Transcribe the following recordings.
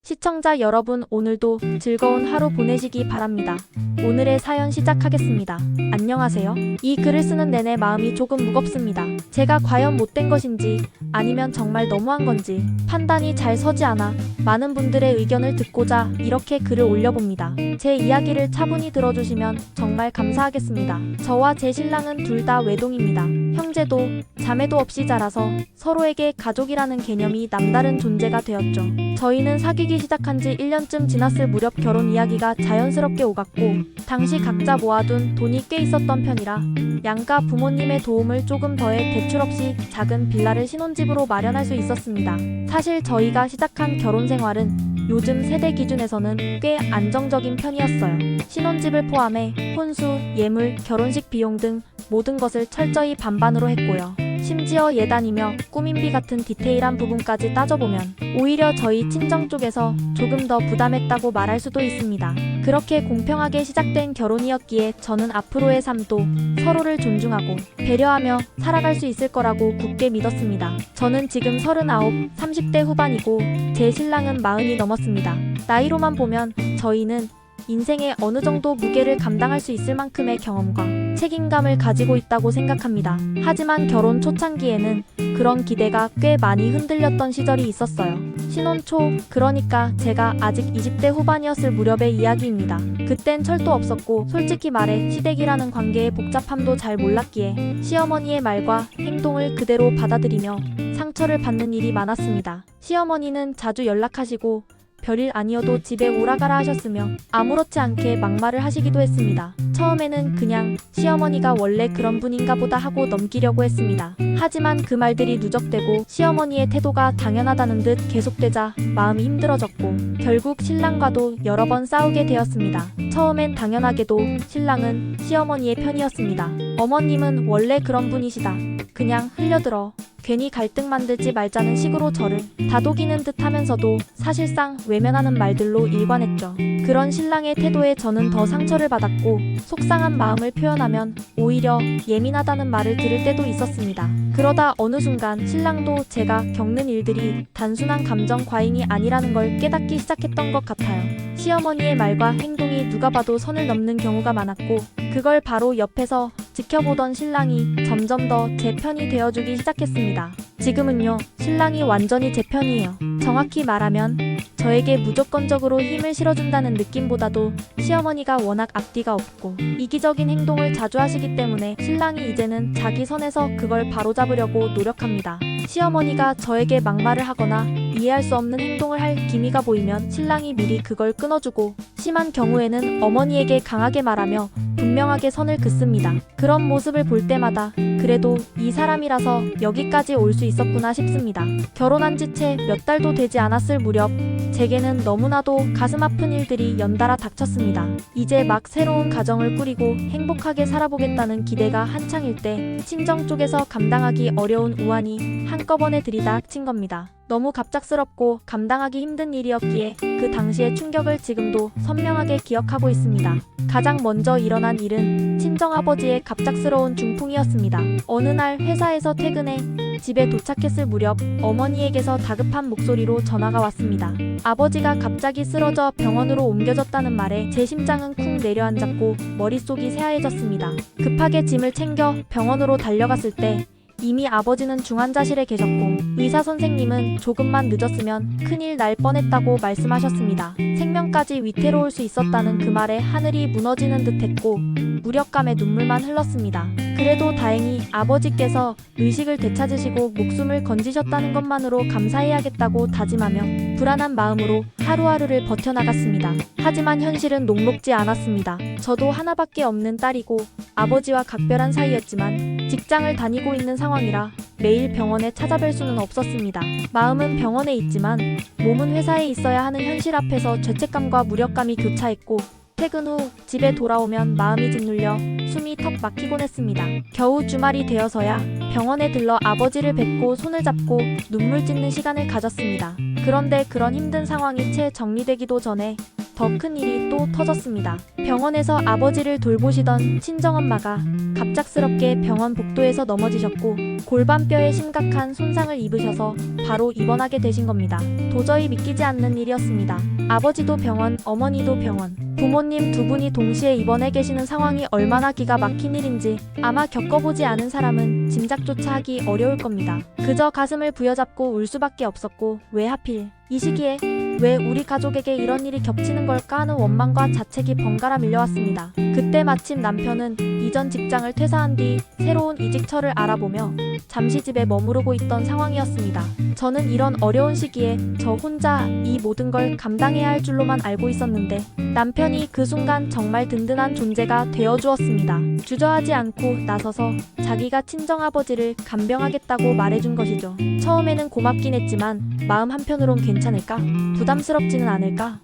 시청자 여러분, 오늘도 즐거운 하루 보내시기 바랍니다. 오늘의 사연 시작하겠습니다. 안녕하세요. 이 글을 쓰는 내내 마음이 조금 무겁습니다. 제가 과연 못된 것인지 아니면 정말 너무한 건지 판단이 잘 서지 않아 많은 분들의 의견을 듣고자 이렇게 글을 올려봅니다. 제 이야기를 차분히 들어주시면 정말 감사하겠습니다. 저와 제 신랑은 둘 다 외동입니다. 형제도 자매도 없이 자라서 서로에게 가족이라는 개념이 남다른 존재가 되었죠. 저희는 사귀기 시작한 지 1년쯤 지났을 무렵 결혼 이야기가 자연스럽게 오갔고, 당시 각자 모아둔 돈이 꽤 있었던 편이라 양가 부모님의 도움을 조금 더해 대출 없이 작은 빌라를 신혼집으로 마련할 수 있었습니다. 사실 저희가 시작한 결혼 생활은 요즘 세대 기준에서는 꽤 안정적인 편이었어요. 신혼집을 포함해 혼수, 예물, 결혼식 비용 등 모든 것을 철저히 반반으로 했고요. 심지어 예단이며 꾸민비 같은 디테일한 부분까지 따져보면 오히려 저희 친정 쪽에서 조금 더 부담했다고 말할 수도 있습니다. 그렇게 공평하게 시작된 결혼이었기에 저는 앞으로의 삶도 서로를 존중하고 배려하며 살아갈 수 있을 거라고 굳게 믿었습니다. 저는 지금 39, 30대 후반이고 제 신랑은 40이 넘었습니다. 나이로만 보면 저희는 인생의 어느 정도 무게를 감당할 수 있을 만큼의 경험과 책임감을 가지고 있다고 생각합니다. 하지만 결혼 초창기에는 그런 기대가 꽤 많이 흔들렸던 시절이 있었어요. 신혼 초, 그러니까 제가 아직 20대 후반이었을 무렵의 이야기입니다. 그땐 철도 없었고 솔직히 말해 시댁이라는 관계의 복잡함도 잘 몰랐기에 시어머니의 말과 행동을 그대로 받아들이며 상처를 받는 일이 많았습니다. 시어머니는 자주 연락하시고 별일 아니어도 집에 오라가라 하셨으며 아무렇지 않게 막말을 하시기도 했습니다. 처음에는 그냥 시어머니가 원래 그런 분인가 보다 하고 넘기려고 했습니다. 하지만 그 말들이 누적되고 시어머니의 태도가 당연하다는 듯 계속되자 마음이 힘들어졌고 결국 신랑과도 여러 번 싸우게 되었습니다. 처음엔 당연하게도 신랑은 시어머니의 편이었습니다. 어머님은 원래 그런 분이시다. 그냥 흘려들어. 괜히 갈등 만들지 말자는 식으로 저를 다독이는 듯 하면서도 사실상 외면하는 말들로 일관했죠. 그런 신랑의 태도에 저는 더 상처를 받았고 속상한 마음을 표현하면 오히려 예민하다는 말을 들을 때도 있었습니다. 그러다 어느 순간 신랑도 제가 겪는 일들이 단순한 감정 과잉이 아니라는 걸 깨닫기 시작했던 것 같아요. 시어머니의 말과 행동이 누가 봐도 선을 넘는 경우가 많았고 그걸 바로 옆에서 지켜보던 신랑이 점점 더 제 편이 되어주기 시작했습니다. 지금은요, 신랑이 완전히 제 편이에요. 정확히 말하면 저에게 무조건적으로 힘을 실어준다는 느낌보다도 시어머니가 워낙 앞뒤가 없고 이기적인 행동을 자주 하시기 때문에 신랑이 이제는 자기 선에서 그걸 바로잡으려고 노력합니다. 시어머니가 저에게 막말을 하거나 이해할 수 없는 행동을 할 기미가 보이면 신랑이 미리 그걸 끊어주고 심한 경우에는 어머니에게 강하게 말하며 분명하게 선을 긋습니다. 그런 모습을 볼 때마다 그래도 이 사람이라서 여기까지 올 수 있었구나 싶습니다. 결혼한 지 채 몇 달도 되지 않았을 무렵 제게는 너무나도 가슴 아픈 일들이 연달아 닥쳤습니다. 이제 막 새로운 가정을 꾸리고 행복하게 살아보겠다는 기대가 한창일 때 친정 쪽에서 감당하기 어려운 우환이 한꺼번에 들이닥친 겁니다. 너무 갑작스럽고 감당하기 힘든 일이었기에 그 당시의 충격을 지금도 선명하게 기억하고 있습니다. 가장 먼저 일어난 일은 친정아버지의 갑작스러운 중풍이었습니다. 어느 날 회사에서 퇴근해 집에 도착했을 무렵 어머니에게서 다급한 목소리로 전화가 왔습니다. 아버지가 갑자기 쓰러져 병원으로 옮겨졌다는 말에 제 심장은 쿵 내려앉았고 머릿속이 새하얘졌습니다. 급하게 짐을 챙겨 병원으로 달려갔을 때 이미 아버지는 중환자실에 계셨고 의사 선생님은 조금만 늦었으면 큰일 날 뻔했다고 말씀하셨습니다. 생명까지 위태로울 수 있었다는 그 말에 하늘이 무너지는 듯했고 무력감에 눈물만 흘렀습니다. 그래도 다행히 아버지께서 의식을 되찾으시고 목숨을 건지셨다는 것만으로 감사해야겠다고 다짐하며 불안한 마음으로 하루하루를 버텨나갔습니다. 하지만 현실은 녹록지 않았습니다. 저도 하나밖에 없는 딸이고 아버지와 각별한 사이였지만 직장을 다니고 있는 상황이라 매일 병원에 찾아뵐 수는 없었습니다. 마음은 병원에 있지만 몸은 회사에 있어야 하는 현실 앞에서 죄책감과 무력감이 교차했고 퇴근 후 집에 돌아오면 마음이 짓눌려 숨이 턱 막히곤 했습니다. 겨우 주말이 되어서야 병원에 들러 아버지를 뵙고 손을 잡고 눈물 짓는 시간을 가졌습니다. 그런데 그런 힘든 상황이 채 정리되기도 전에 더 큰 일이 또 터졌습니다. 병원에서 아버지를 돌보시던 친정엄마가 갑작스럽게 병원 복도에서 넘어지셨고 골반뼈에 심각한 손상을 입으셔서 바로 입원하게 되신 겁니다. 도저히 믿기지 않는 일이었습니다. 아버지도 병원, 어머니도 병원, 부모님 두 분이 동시에 입원해 계시는 상황이 얼마나 기가 막힌 일인지 아마 겪어보지 않은 사람은 짐작조차 하기 어려울 겁니다. 그저 가슴을 부여잡고 울 수밖에 없었고, 왜 하필 이 시기에 왜 우리 가족에게 이런 일이 겹치는 걸까 하는 원망과 자책이 번갈아 밀려왔습니다. 그때 마침 남편은 이전 직장을 퇴사한 뒤 새로운 이직처를 알아보며 잠시 집에 머무르고 있던 상황이었습니다. 저는 이런 어려운 시기에 저 혼자 이 모든 걸 감당해야 할 줄로만 알고 있었는데 남편이 그 순간 정말 든든한 존재가 되어주었습니다. 주저하지 않고 나서서 자기가 친정아버지를 간병하겠다고 말해준 것이죠. 처음에는 고맙긴 했지만 마음 한편으론 괜찮을까? 부담스럽지는 않을까?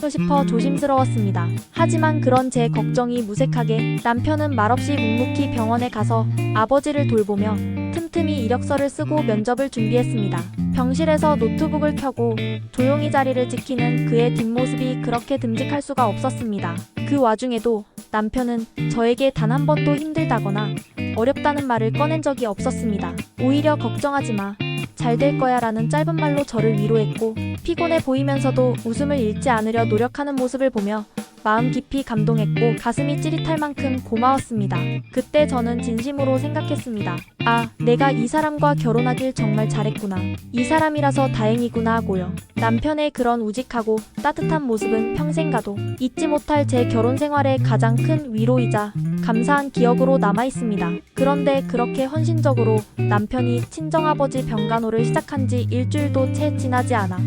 싶어 조심스러웠습니다. 하지만 그런 제 걱정이 무색하게 남편은 말없이 묵묵히 병원에 가서 아버지를 돌보며 틈틈이 이력서를 쓰고 면접을 준비했습니다. 병실에서 노트북을 켜고 조용히 자리를 지키는 그의 뒷모습이 그렇게 듬직할 수가 없었습니다. 그 와중에도 남편은 저에게 단 한 번도 힘들다거나 어렵다는 말을 꺼낸 적이 없었습니다. 오히려 걱정하지 마. 잘 될 거야 라는 짧은 말로 저를 위로했고 피곤해 보이면서도 웃음을 잃지 않으려 노력하는 모습을 보며 마음 깊이 감동했고 가슴이 찌릿할 만큼 고마웠습니다. 그때 저는 진심으로 생각했습니다. 아, 내가 이 사람과 결혼하길 정말 잘했구나. 이 사람이라서 다행이구나 하고요. 남편의 그런 우직하고 따뜻한 모습은 평생 가도 잊지 못할 제 결혼 생활의 가장 큰 위로이자 감사한 기억으로 남아있습니다. 그런데 그렇게 헌신적으로 남편이 친정아버지 병간호를 시작한 지 일주일도 채 지나지 않아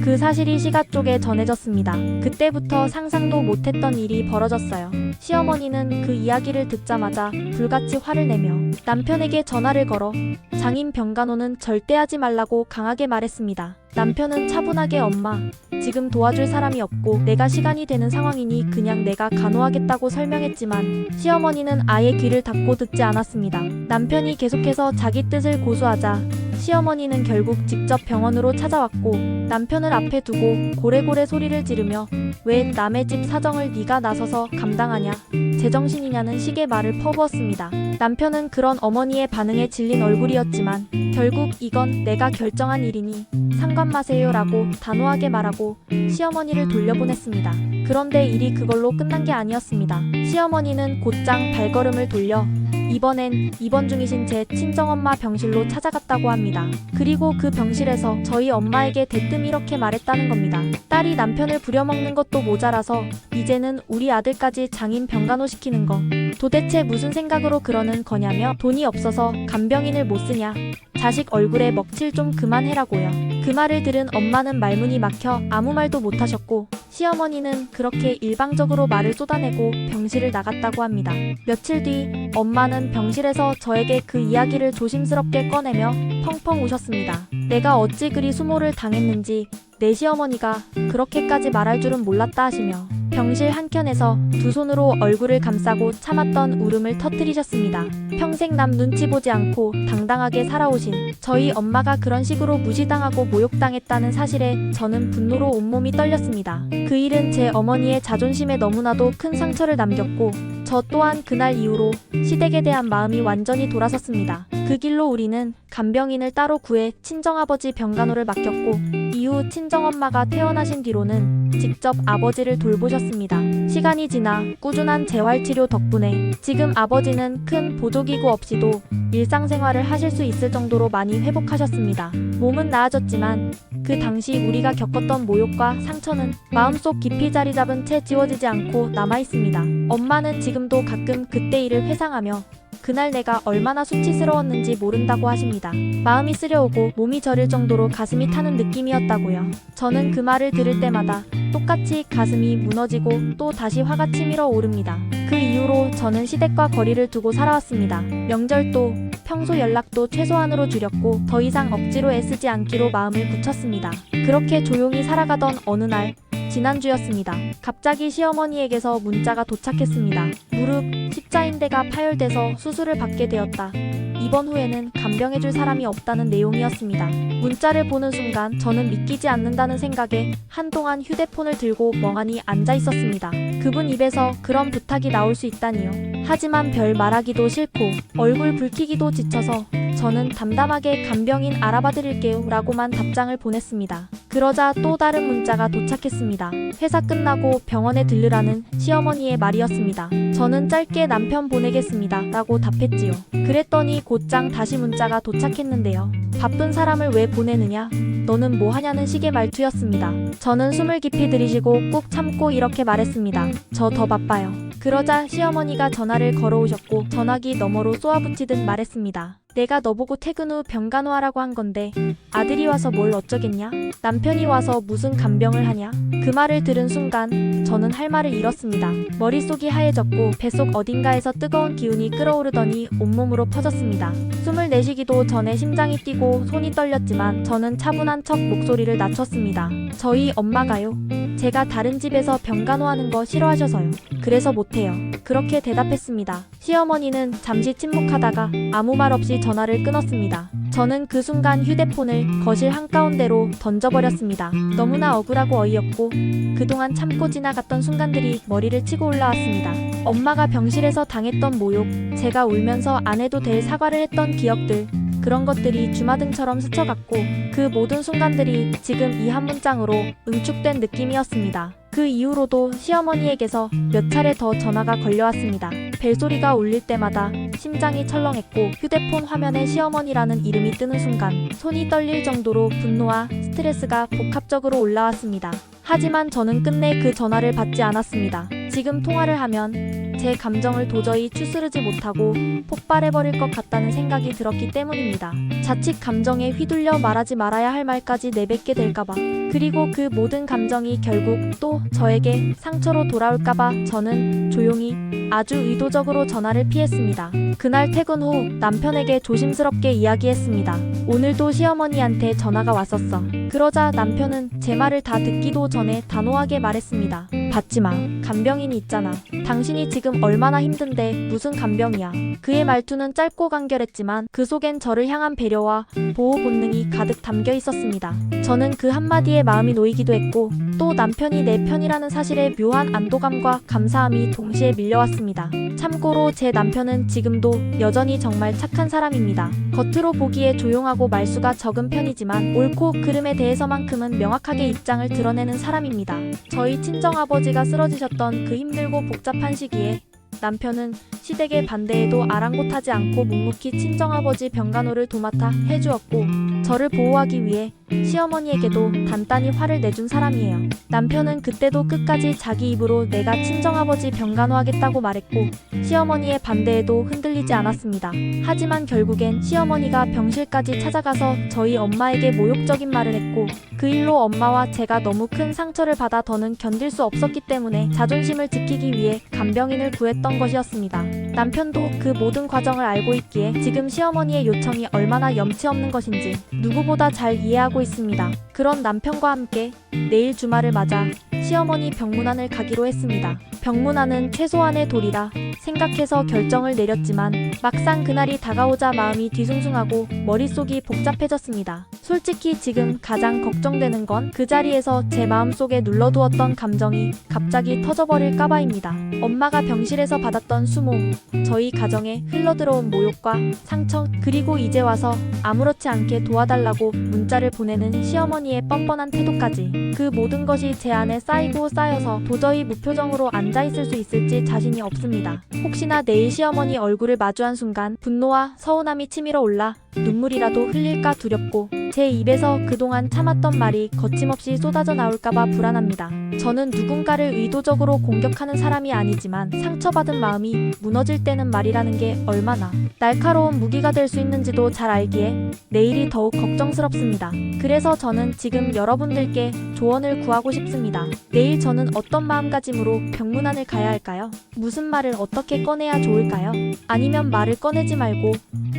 그 사실이 시가 쪽에 전해졌습니다. 그때부터 상상도 못했던 일이 벌어졌어요. 시어머니는 그 이야기를 듣자마자 불같이 화를 내며 남편에게 전화를 걸어 장인 병간호는 절대 하지 말라고 강하게 말했습니다. 남편은 차분하게 엄마, 지금 도와줄 사람이 없고 내가 시간이 되는 상황이니 그냥 내가 간호하겠다고 설명했지만 시어머니는 아예 귀를 닫고 듣지 않았습니다. 남편이 계속해서 자기 뜻을 고수하자 시어머니는 결국 직접 병원으로 찾아왔고 남편을 앞에 두고 고래고래 소리를 지르며 왜 남의 집 사정을 네가 나서서 감당하냐, 제정신이냐는 식의 말을 퍼부었습니다. 남편은 그런 어머니의 반응에 질린 얼굴이었지만 결국 이건 내가 결정한 일이니 상관 마세요 라고 단호하게 말하고 시어머니를 돌려보냈습니다. 그런데 일이 그걸로 끝난 게 아니었습니다. 시어머니는 곧장 발걸음을 돌려 이번엔 입원 중이신 제 친정엄마 병실로 찾아갔다고 합니다. 그리고 그 병실에서 저희 엄마에게 대뜸 이렇게 말했다는 겁니다. 딸이 남편을 부려먹는 것도 모자라서 이제는 우리 아들까지 장인 병간호 시키는 거 도대체 무슨 생각으로 그러는 거냐며 돈이 없어서 간병인을 못 쓰냐, 자식 얼굴에 먹칠 좀 그만해라고요. 그 말을 들은 엄마는 말문이 막혀 아무 말도 못하셨고 시어머니는 그렇게 일방적으로 말을 쏟아내고 병실을 나갔다고 합니다. 며칠 뒤 엄마는 병실에서 저에게 그 이야기를 조심스럽게 꺼내며 펑펑 우셨습니다. 내가 어찌 그리 수모를 당했는지 내 시어머니가 그렇게까지 말할 줄은 몰랐다 하시며 병실 한켠에서 두 손으로 얼굴을 감싸고 참았던 울음을 터뜨리셨습니다. 평생 남 눈치 보지 않고 당당하게 살아오신 저희 엄마가 그런 식으로 무시당하고 모욕당했다는 사실에 저는 분노로 온몸이 떨렸습니다. 그 일은 제 어머니의 자존심에 너무나도 큰 상처를 남겼고 저 또한 그날 이후로 시댁에 대한 마음이 완전히 돌아섰습니다. 그 길로 우리는 간병인을 따로 구해 친정아버지 병간호를 맡겼고 이후 친정엄마가 퇴원하신 뒤로는 직접 아버지를 돌보셨습니다. 시간이 지나 꾸준한 재활치료 덕분에 지금 아버지는 큰 보조기구 없이도 일상생활을 하실 수 있을 정도로 많이 회복하셨습니다. 몸은 나아졌지만 그 당시 우리가 겪었던 모욕과 상처는 마음속 깊이 자리 잡은 채 지워지지 않고 남아있습니다. 엄마는 지금도 가끔 그때 일을 회상하며 그날 내가 얼마나 수치스러웠는지 모른다고 하십니다. 마음이 쓰려오고 몸이 저릴 정도로 가슴이 타는 느낌이었다고요. 저는 그 말을 들을 때마다 똑같이 가슴이 무너지고 또 다시 화가 치밀어 오릅니다. 그 이후로 저는 시댁과 거리를 두고 살아왔습니다. 명절도 평소 연락도 최소한으로 줄였고 더 이상 억지로 애쓰지 않기로 마음을 굳혔습니다. 그렇게 조용히 살아가던 어느 날 지난주였습니다. 갑자기 시어머니에게서 문자가 도착했습니다. 무릎 십자인대가 파열돼서 수술을 받게 되었다. 입원 후에는 간병해줄 사람이 없다는 내용이었습니다. 문자를 보는 순간 저는 믿기지 않는다는 생각에 한동안 휴대폰을 들고 멍하니 앉아 있었습니다. 그분 입에서 그런 부탁이 나올 수 있다니요. 하지만 별 말하기도 싫고 얼굴 붉히기도 지쳐서 저는 담담하게 간병인 알아봐드릴게요 라고만 답장을 보냈습니다. 그러자 또 다른 문자가 도착했습니다. 회사 끝나고 병원에 들르라는 시어머니의 말이었습니다. 저는 짧게 남편 보내겠습니다 라고 답했지요. 그랬더니 곧장 다시 문자가 도착했는데요. 바쁜 사람을 왜 보내느냐? 너는 뭐 하냐는 식의 말투였습니다. 저는 숨을 깊이 들이쉬고 꾹 참고 이렇게 말했습니다. 저 더 바빠요. 그러자 시어머니가 전화를 걸어오셨고 전화기 너머로 쏘아붙이듯 말했습니다. 내가 너보고 퇴근 후 병간호하라고 한 건데 아들이 와서 뭘 어쩌겠냐? 남편이 와서 무슨 간병을 하냐? 그 말을 들은 순간 저는 할 말을 잃었습니다. 머릿속이 하얘졌고 뱃속 어딘가에서 뜨거운 기운이 끓어오르더니 온몸으로 퍼졌습니다. 숨을 내쉬기도 전에 심장이 뛰고 손이 떨렸지만 저는 차분한 척 목소리를 낮췄습니다. 저희 엄마가요. 제가 다른 집에서 병간호하는 거 싫어하셔서요. 그래서 못해요. 그렇게 대답했습니다. 시어머니는 잠시 침묵하다가 아무 말 없이 전화를 끊었습니다. 저는 그 순간 휴대폰을 거실 한가운데로 던져버렸습니다. 너무나 억울하고 어이없고 그동안 참고 지나갔던 순간들이 머리를 치고 올라왔습니다. 엄마가 병실에서 당했던 모욕, 제가 울면서 안 해도 될 사과를 했던 기억들, 그런 것들이 주마등처럼 스쳐갔고 그 모든 순간들이 지금 이 한 문장으로 응축된 느낌이었습니다. 그 이후로도 시어머니에게서 몇 차례 더 전화가 걸려왔습니다. 벨소리가 울릴 때마다 심장이 철렁했고 휴대폰 화면에 시어머니라는 이름이 뜨는 순간 손이 떨릴 정도로 분노와 스트레스가 복합적으로 올라왔습니다. 하지만 저는 끝내 그 전화를 받지 않았습니다. 지금 통화를 하면 제 감정을 도저히 추스르지 못하고 폭발해버릴 것 같다는 생각이 들었기 때문입니다. 자칫 감정에 휘둘려 말하지 말아야 할 말까지 내뱉게 될까봐, 그리고 그 모든 감정이 결국 또 저에게 상처로 돌아올까봐 저는 조용히 아주 의도적으로 전화를 피했습니다. 그날 퇴근 후 남편에게 조심스럽게 이야기했습니다. 오늘도 시어머니한테 전화가 왔었어. 그러자 남편은 제 말을 다 듣기도 전에 단호하게 말했습니다. 받지마. 간병인이 있잖아. 당신이 지금 얼마나 힘든데 무슨 간병이야. 그의 말투는 짧고 간결했지만 그 속엔 저를 향한 배려와 보호 본능이 가득 담겨 있었습니다. 저는 그 한마디에 마음이 놓이기도 했고 또 남편이 내 편이라는 사실에 묘한 안도감과 감사함이 동시에 밀려왔습니다. 참고로 제 남편은 지금도 여전히 정말 착한 사람입니다. 겉으로 보기에 조용하고 말수가 적은 편이지만 옳고 그름에 대해서만큼은 명확하게 입장을 드러내는 사람입니다. 저희 친정아버지가 쓰러지셨던 그 힘들고 복잡한 시기에 남편은 시댁의 반대에도 아랑곳하지 않고 묵묵히 친정아버지 병간호를 도맡아 해주었고 저를 보호하기 위해 시어머니에게도 단단히 화를 내준 사람이에요. 남편은 그때도 끝까지 자기 입으로 내가 친정아버지 병간호하겠다고 말했고 시어머니의 반대에도 흔들리지 않았습니다. 하지만 결국엔 시어머니가 병실까지 찾아가서 저희 엄마에게 모욕적인 말을 했고 그 일로 엄마와 제가 너무 큰 상처를 받아 더는 견딜 수 없었기 때문에 자존심을 지키기 위해 간병인을 구했던 것이었습니다. 남편도 그 모든 과정을 알고 있기에 지금 시어머니의 요청이 얼마나 염치 없는 것인지 누구보다 잘 이해하고 있습니다. 그런 남편과 함께 내일 주말을 맞아 시어머니 병문안을 가기로 했습니다. 병문안은 최소한의 도리라 생각해서 결정을 내렸지만 막상 그날이 다가오자 마음이 뒤숭숭하고 머릿속이 복잡해졌습니다. 솔직히 지금 가장 걱정되는 건 그 자리에서 제 마음속에 눌러두었던 감정이 갑자기 터져버릴까봐입니다. 엄마가 병실에서 받았던 수모, 저희 가정에 흘러들어온 모욕과 상처, 그리고 이제 와서 아무렇지 않게 도와달라고 문자를 보내는 시어머니의 뻔뻔한 태도까지, 그 모든 것이 제 안에 쌓이고 쌓여서 도저히 무표정으로 앉아있을 수 있을지 자신이 없습니다. 혹시나 내일 시어머니 얼굴을 마주한 순간 분노와 서운함이 치밀어 올라 눈물이라도 흘릴까 두렵고 제 입에서 그동안 참았던 말이 거침없이 쏟아져 나올까봐 불안합니다. 저는 누군가를 의도적으로 공격하는 사람이 아니지만 상처받은 마음이 무너질 때는 말이라는 게 얼마나 날카로운 무기가 될 수 있는지도 잘 알기에 내일이 더욱 걱정스럽습니다. 그래서 저는 지금 여러분들께 조언을 구하고 싶습니다. 내일 저는 어떤 마음가짐으로 병문안을 가야 할까요? 무슨 말을 어떻게 꺼내야 좋을까요? 아니면 말을 꺼내지 말고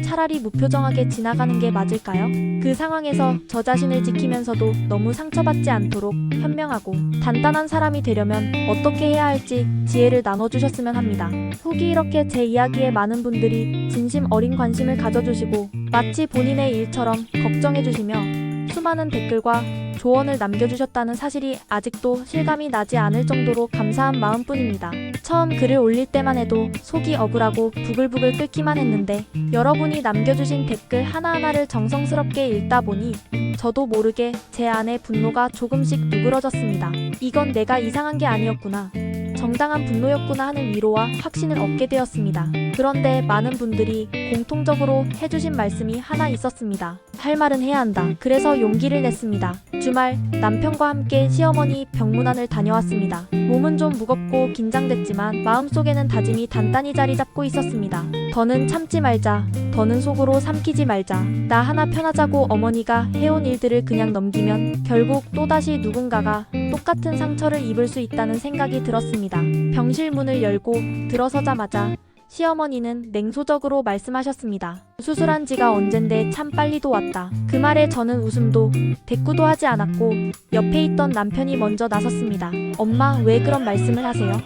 차라리 무표정하게 자연스럽게 지나가는 게 맞을까요? 그 상황에서 저 자신을 지키면서도 너무 상처받지 않도록 현명하고 단단한 사람이 되려면 어떻게 해야 할지 지혜를 나눠주셨으면 합니다. 후기 이렇게 제 이야기에 많은 분들이 진심 어린 관심을 가져주시고 마치 본인의 일처럼 걱정해주시며 수많은 댓글과 조언을 남겨주셨다는 사실이 아직도 실감이 나지 않을 정도로 감사한 마음뿐입니다. 처음 글을 올릴 때만 해도 속이 억울하고 부글부글 끓기만 했는데 여러분이 남겨주신 댓글 하나하나를 정성스럽게 읽다 보니 저도 모르게 제 안에 분노가 조금씩 누그러졌습니다. 이건 내가 이상한 게 아니었구나. 정당한 분노였구나 하는 위로와 확신을 얻게 되었습니다. 그런데 많은 분들이 공통적으로 해주신 말씀이 하나 있었습니다. 할 말은 해야 한다. 그래서 용기를 냈습니다. 주말 남편과 함께 시어머니 병문안을 다녀왔습니다. 몸은 좀 무겁고 긴장됐지만 마음속에는 다짐이 단단히 자리 잡고 있었습니다. 더는 참지 말자. 더는 속으로 삼키지 말자. 나 하나 편하자고 어머니가 해온 일들을 그냥 넘기면 결국 또다시 누군가가 똑같은 상처를 입을 수 있다는 생각이 들었습니다. 병실 문을 열고 들어서자마자 시어머니는 냉소적으로 말씀하셨습니다. 수술한 지가 언젠데 참 빨리도 왔다. 그 말에 저는 웃음도 대꾸도 하지 않았고 옆에 있던 남편이 먼저 나섰습니다. 엄마, 왜 그런 말씀을 하세요?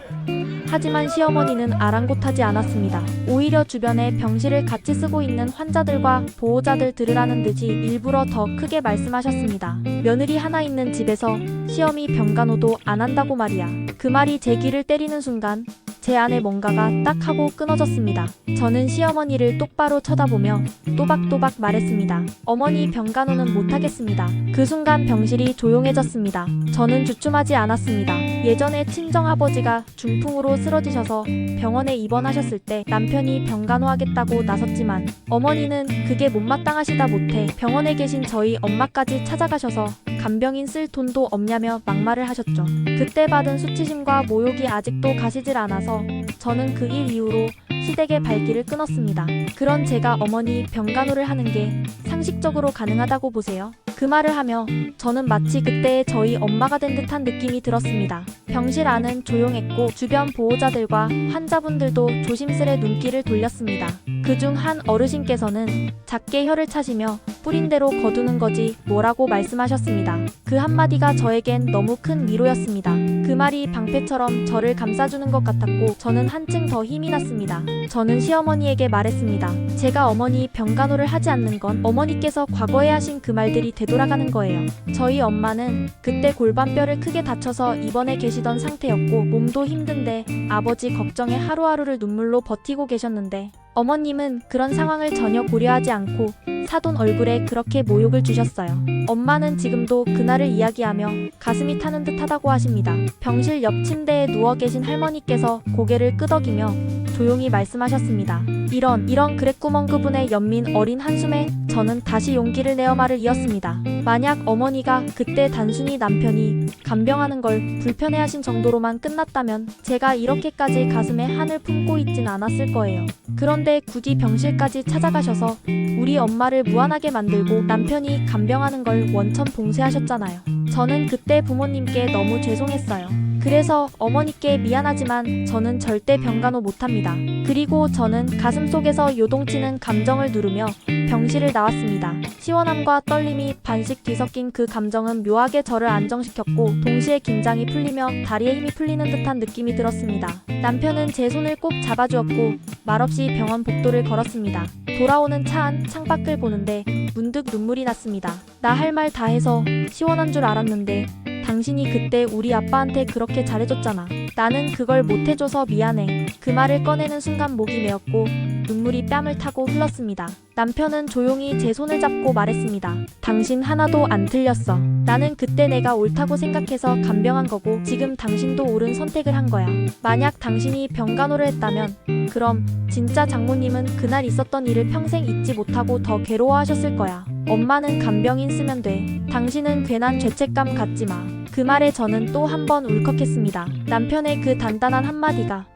하지만 시어머니는 아랑곳하지 않았습니다. 오히려 주변에 병실을 같이 쓰고 있는 환자들과 보호자들 들으라는 듯이 일부러 더 크게 말씀하셨습니다. 며느리 하나 있는 집에서 시어미 병간호도 안 한다고 말이야. 그 말이 제 귀를 때리는 순간 제 안에 뭔가가 딱 하고 끊어졌습니다. 저는 시어머니를 똑바로 쳐다보며 또박또박 말했습니다. 어머니 병간호는 못하겠습니다. 그 순간 병실이 조용해졌습니다. 저는 주춤하지 않았습니다. 예전에 친정아버지가 중풍으로 쓰러지셔서 병원에 입원하셨을 때 남편이 병간호하겠다고 나섰지만 어머니는 그게 못마땅하시다 못해 병원에 계신 저희 엄마까지 찾아가셔서 간병인 쓸 돈도 없냐며 막말을 하셨죠. 그때 받은 수치심과 모욕이 아직도 가시질 않아서 저는 그 일 이후로 시댁의 발길을 끊었습니다. 그런 제가 어머니 병간호를 하는 게 상식적으로 가능하다고 보세요? 그 말을 하며 저는 마치 그때의 저희 엄마가 된 듯한 느낌이 들었습니다. 병실 안은 조용했고 주변 보호자들과 환자분들도 조심스레 눈길을 돌렸습니다. 그중 한 어르신께서는 작게 혀를 차시며 뿌린 대로 거두는 거지 뭐라고 말씀하셨습니다. 그 한마디가 저에겐 너무 큰 위로였습니다. 그 말이 방패처럼 저를 감싸주는 것 같았고 저는 한층 더 힘이 났습니다. 저는 시어머니에게 말했습니다. 제가 어머니 병간호를 하지 않는 건 어머니께서 과거에 하신 그 말들이 되돌아가는 거예요. 저희 엄마는 그때 골반뼈를 크게 다쳐서 입원해 계시던 상태였고 몸도 힘든데 아버지 걱정에 하루하루를 눈물로 버티고 계셨는데 어머님은 그런 상황을 전혀 고려하지 않고 사돈 얼굴에 그렇게 모욕을 주셨어요. 엄마는 지금도 그날을 이야기하며 가슴이 타는 듯하다고 하십니다. 병실 옆 침대에 누워 계신 할머니께서 고개를 끄덕이며 조용히 말씀하셨습니다. 이런 그랬구먼. 그분의 연민 어린 한숨에 저는 다시 용기를 내어 말을 이었습니다. 만약 어머니가 그때 단순히 남편이 간병하는 걸 불편해하신 정도로만 끝났다면 제가 이렇게까지 가슴에 한을 품고 있진 않았을 거예요. 그런데 굳이 병실까지 찾아가셔서 우리 엄마를 무안하게 만들고 남편이 간병하는 걸 원천 봉쇄하셨잖아요. 저는 그때 부모님께 너무 죄송했어요. 그래서 어머니께 미안하지만 저는 절대 병간호 못합니다. 그리고 저는 가슴속에서 요동치는 감정을 누르며 병실을 나왔습니다. 시원함과 떨림이 반씩 뒤섞인 그 감정은 묘하게 저를 안정시켰고 동시에 긴장이 풀리며 다리에 힘이 풀리는 듯한 느낌이 들었습니다. 남편은 제 손을 꼭 잡아주었고 말없이 병원 복도를 걸었습니다. 돌아오는 차 안 창밖을 보는데 문득 눈물이 났습니다. 나 할 말 다 해서 시원한 줄 알았는데 당신이 그때 우리 아빠한테 그렇게 잘해줬잖아. 나는 그걸 못해줘서 미안해. 그 말을 꺼내는 순간 목이 메었고 눈물이 뺨을 타고 흘렀습니다. 남편은 조용히 제 손을 잡고 말했습니다. 당신 하나도 안 틀렸어. 나는 그때 내가 옳다고 생각해서 간병한 거고 지금 당신도 옳은 선택을 한 거야. 만약 당신이 병간호를 했다면 그럼 진짜 장모님은 그날 있었던 일을 평생 잊지 못하고 더 괴로워하셨을 거야. 엄마는 간병인 쓰면 돼. 당신은 괜한 죄책감 갖지 마. 그 말에 저는 또 한 번 울컥했습니다. 남편의 그 단단한 한마디가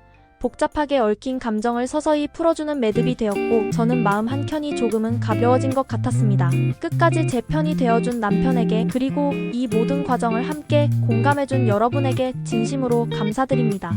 복잡하게 얽힌 감정을 서서히 풀어주는 매듭이 되었고 저는 마음 한켠이 조금은 가벼워진 것 같았습니다. 끝까지 제 편이 되어준 남편에게 그리고 이 모든 과정을 함께 공감해준 여러분에게 진심으로 감사드립니다.